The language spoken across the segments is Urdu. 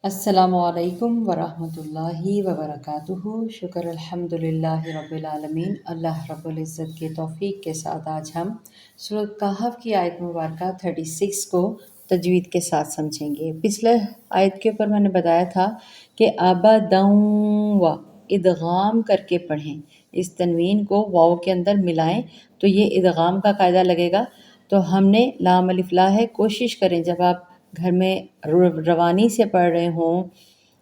السلام علیکم ورحمۃ اللہ وبرکاتہ۔ شکر الحمدللہ رب العالمین، اللہ رب العزت کے توفیق کے ساتھ آج ہم سورۃ کہف کی آیت مبارکہ 36 کو تجوید کے ساتھ سمجھیں گے۔ پچھلے آیت کے اوپر میں نے بتایا تھا کہ ابداً و ادغام کر کے پڑھیں، اس تنوین کو واو کے اندر ملائیں تو یہ ادغام کا قاعدہ لگے گا۔ تو ہم نے لام الف لا ہے، کوشش کریں جب آپ گھر میں روانی سے پڑھ رہے ہوں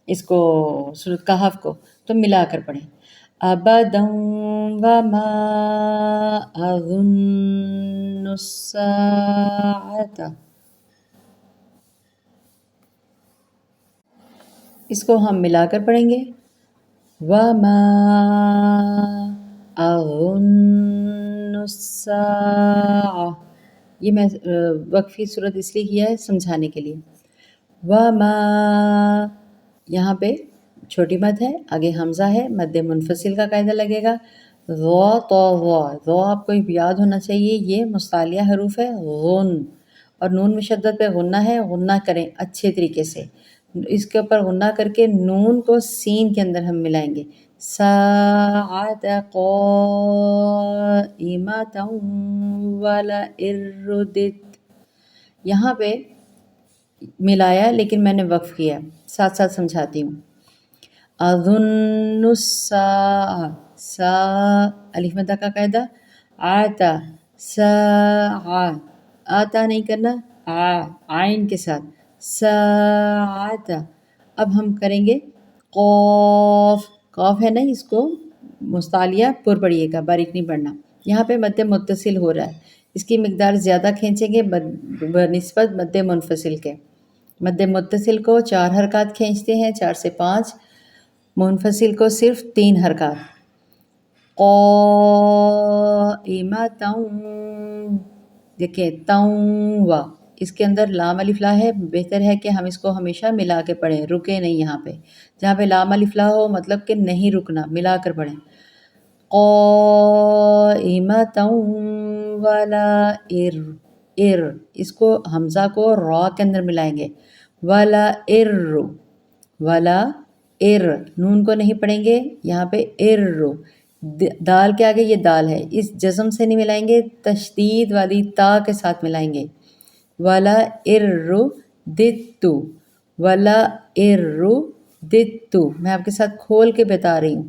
اس کو سورۃ کہف کو تو ملا کر پڑھیں۔ ابداً وما اظن الساعۃ، اس کو ہم ملا کر پڑھیں گے۔ وما اظن الساعۃ، یہ میں وقفی صورت اس لیے کیا ہے سمجھانے کے لیے۔ وما، یہاں پہ چھوٹی مد ہے، آگے حمزہ ہے، مد منفصل کا قاعدہ لگے گا۔ ضو آپ کو یاد ہونا چاہیے، یہ مستعلیہ حروف ہے، غن، اور نون مشدد پہ غنہ ہے، غنہ کریں اچھے طریقے سے، اس کے اوپر غنہ کر کے نون کو سین کے اندر ہم ملائیں گے۔ ساعۃ قائمۃ ولئن رددت، یہاں پہ ملایا لیکن میں نے وقف کیا، ساتھ ساتھ سمجھاتی ہوں۔ اظن الساعۃ، سا الف مدہ کا قاعدہ، آتا ساعۃ، آتا نہیں کرنا، عین کے ساتھ، ساعۃ۔ اب ہم کریں گے قاف ہے نا، اس کو مستعلیہ پر پڑھیے گا، باریک نہیں پڑھنا۔ یہاں پہ مد متصل ہو رہا ہے، اس کی مقدار زیادہ کھینچیں گے بنسبت مد منفصل کے۔ مد متصل کو 4 حرکات کھینچتے ہیں، 4 سے 5، منفصل کو صرف 3 حرکات۔ قائمۃ، دیکھیں توں، اس کے اندر لام الف لا ہے، بہتر ہے کہ ہم اس کو ہمیشہ ملا کے پڑھیں، رکے نہیں۔ یہاں پہ جہاں پہ لام الف لا ہو مطلب کہ نہیں رکنا، ملا کر پڑھیں۔ قائمۃ ولئن، اس کو حمزہ کو را کے اندر ملائیں گے، ولئن، نون کو نہیں پڑھیں گے، یہاں پہ دال کے آگے یہ دال ہے، اس جزم سے نہیں ملائیں گے، تشدید والی تا کے ساتھ ملائیں گے۔ ولئن رددت، میں آپ کے ساتھ کھول کے بتا رہی ہوں۔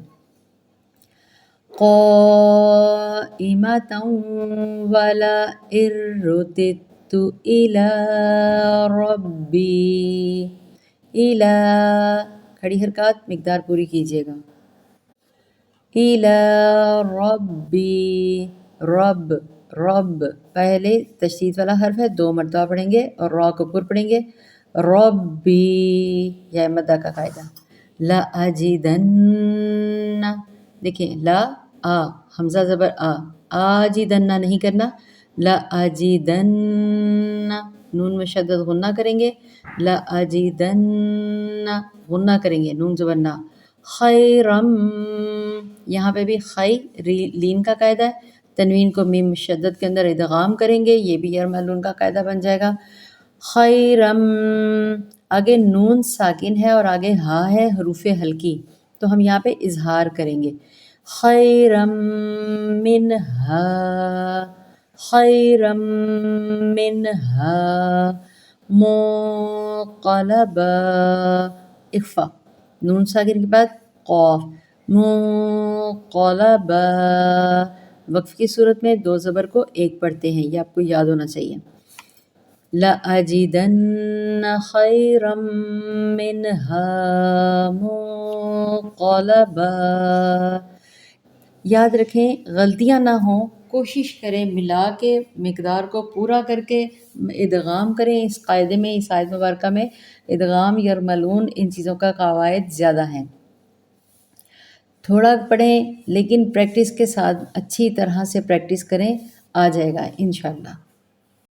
قائمۃ ولئن رددت الی ربی، الی، کھڑی حرکات مقدار پوری کیجیے گا۔ الی ربی، رب پہلے تشدید والا حرف ہے، 2 مرتبہ پڑھیں گے اور را کو پر پڑھیں گے۔ ربی، یا مدہ کا قاعدہ۔ لأجدن، دیکھیں لا آ، حمزہ زبر آجدن نہیں کرنا، لأجدن، نون مشدد غنہ کریں گے، لأجدن، غنہ کریں گے، نون زبر نا۔ خیرم، یہاں پہ بھی لین کا قاعدہ ہے، تنوین کو میم مشدد کے اندر ادغام کریں گے، یہ بھی یرملون کا قاعدہ بن جائے گا۔ خیرم، آگے نون ساکن ہے اور آگے ہا ہے حروف ہلکی، تو ہم یہاں پہ اظہار کریں گے۔ خیرم منہا، خیرم منہا منقلبا، اخفا، نون ساکن کے بعد قاف، منقلبا، وقف کی صورت میں 2 زبر کو 1 پڑھتے ہیں، یہ آپ کو یاد ہونا چاہیے۔ لأجدن خیرا منہا منقلبا، یاد رکھیں غلطیاں نہ ہوں، کوشش کریں ملا کے مقدار کو پورا کر کے ادغام کریں۔ اس قاعدے میں، اس آیت مبارکہ میں ادغام، یرملون، ان چیزوں کا قواعد زیادہ ہیں۔ تھوڑا پڑھیں لیکن پریکٹس کے ساتھ اچھی طرح سے پریکٹس کریں، آ جائے گا انشاءاللہ۔